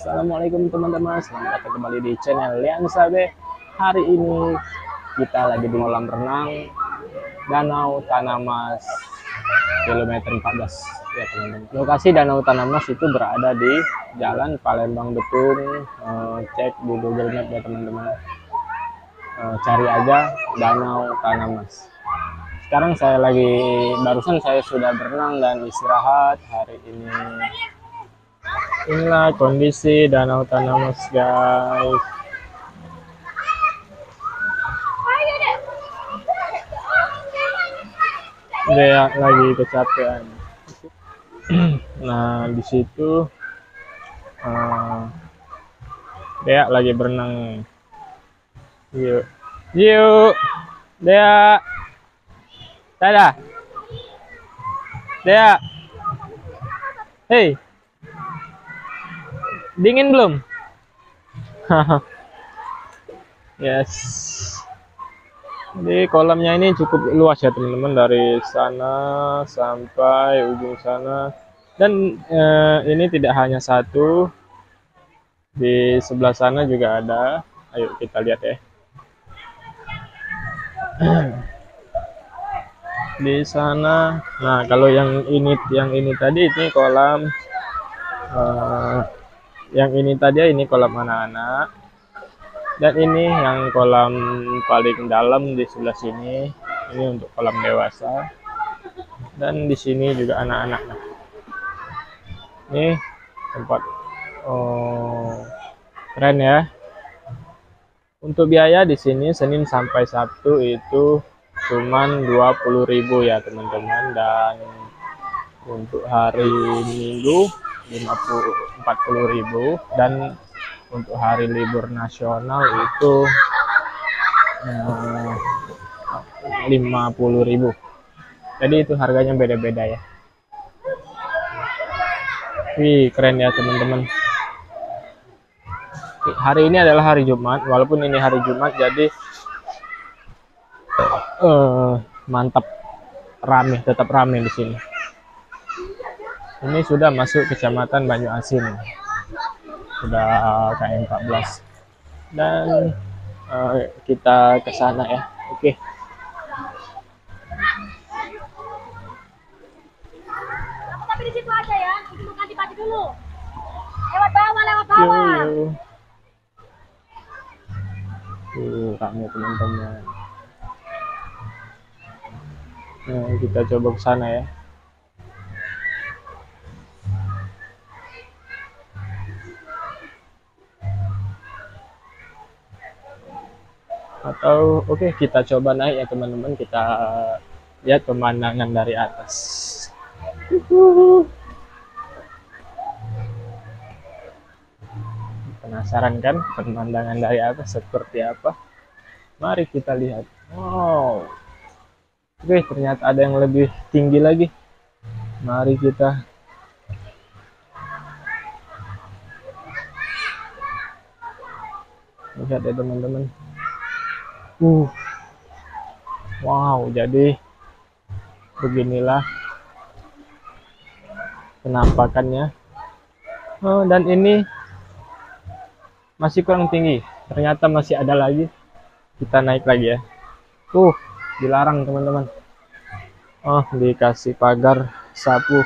Assalamualaikum teman-teman, selamat datang kembali di channel Liang Sabe. Hari ini kita lagi di kolam renang Danau Tanamas kilometer 14 ya teman-teman. Lokasi Danau Tanamas itu berada di Jalan Palembang Betung. Cek di Google Map ya teman-teman. Cari aja Danau Tanamas. Sekarang barusan saya sudah berenang dan istirahat hari ini. Inilah kondisi Danau Tanamas, guys. Dia lagi kecapean. Nah, di situ dia lagi berenang. Yuk, yuk, dia, dadah, dia, hey. Dingin belum? Yes. Jadi kolamnya ini cukup luas ya teman-teman, dari sana sampai ujung sana. Dan ini tidak hanya satu, di sebelah sana juga ada. Ayo kita lihat ya. Di sana. Nah, kalau yang ini tadi ini kolam. Yang ini tadi ini kolam anak-anak, dan ini yang kolam paling dalam di sebelah sini, ini untuk kolam dewasa, dan di sini juga anak-anak. Ini tempat keren ya. Untuk biaya di sini Senin sampai Sabtu itu cuman 20.000 ya teman-teman, dan untuk hari Minggu 40.000, dan untuk hari libur nasional itu 50.000. Jadi itu harganya beda-beda ya. Wih, keren ya teman-teman. Hari ini adalah hari Jumat, walaupun ini hari Jumat jadi mantap, rame, tetap rame di sini. Ini sudah masuk kecamatan Banyu Asin, sudah KM 14, dan kita ke sana ya. Oke. Tapi di situ aja ya, kita mau ganti baju dulu. Lewat bawah. Rame teman-teman. Nah, kita coba ke sana ya. Atau oke, kita coba naik ya teman-teman, kita lihat pemandangan dari atas. Penasaran kan pemandangan dari atas seperti apa? Mari kita lihat. Wow, oke, ternyata ada yang lebih tinggi lagi. Mari kita lihat ya teman-teman. Wow, jadi beginilah penampakannya. Dan ini masih kurang tinggi, ternyata masih ada lagi. Kita naik lagi ya. Dilarang teman-teman. Dikasih pagar sapu.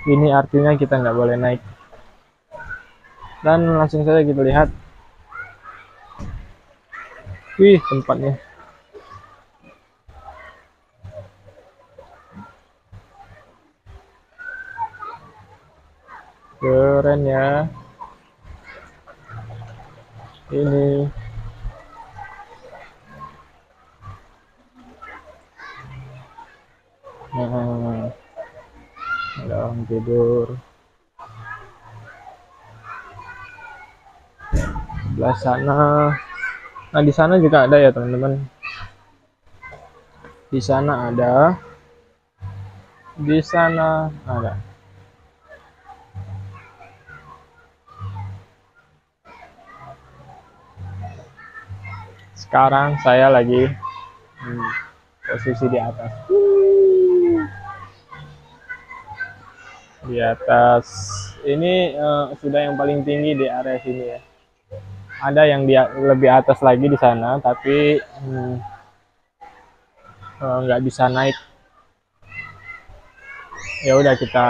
Ini artinya kita nggak boleh naik. Dan langsung saja kita lihat. Wih, tempatnya. Keren ya. Ini. Nah, ada orang tidur. Sebelah sana. Nah, di sana juga ada ya teman-teman. Di sana ada. Di sana ada. Sekarang saya lagi posisi di atas. Di atas ini sudah yang paling tinggi di area sini ya. Ada yang dia lebih atas lagi di sana, tapi nggak bisa naik. Ya udah kita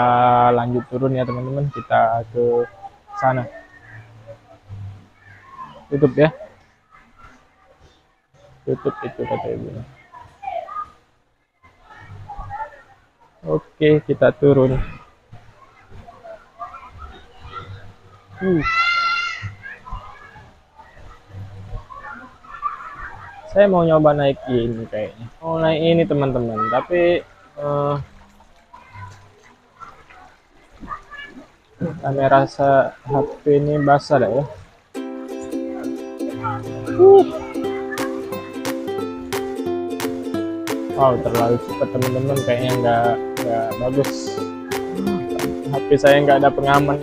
lanjut turun ya teman-teman, kita ke sana. Tutup ya, tutup itu kata ibunya. Oke, kita turun. Saya mau nyoba naik ini kayaknya. Mau naik ini teman-teman, tapi kamera HP ini basah dah ya. Wow, terlalu cepat teman-teman, kayaknya nggak bagus. HP saya nggak ada pengaman.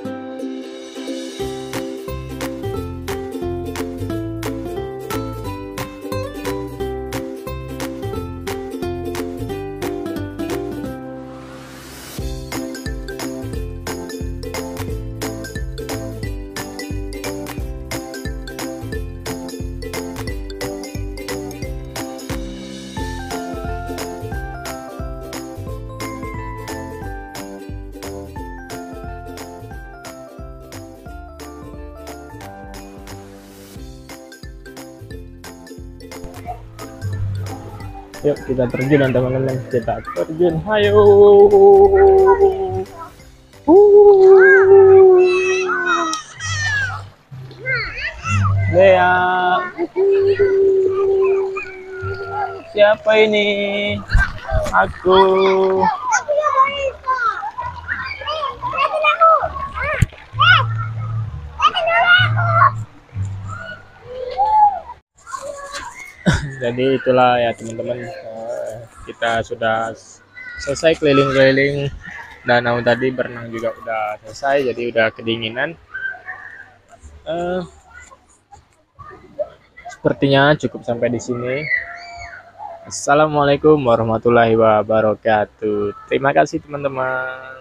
Yuk kita terjun teman-teman, kita terjun, ayo. Lea, siapa ini? Aku. Jadi itulah ya teman-teman, kita sudah selesai keliling-keliling danau tadi, berenang juga udah selesai, jadi udah kedinginan. Sepertinya cukup sampai di sini. Assalamualaikum warahmatullahi wabarakatuh. Terima kasih teman-teman.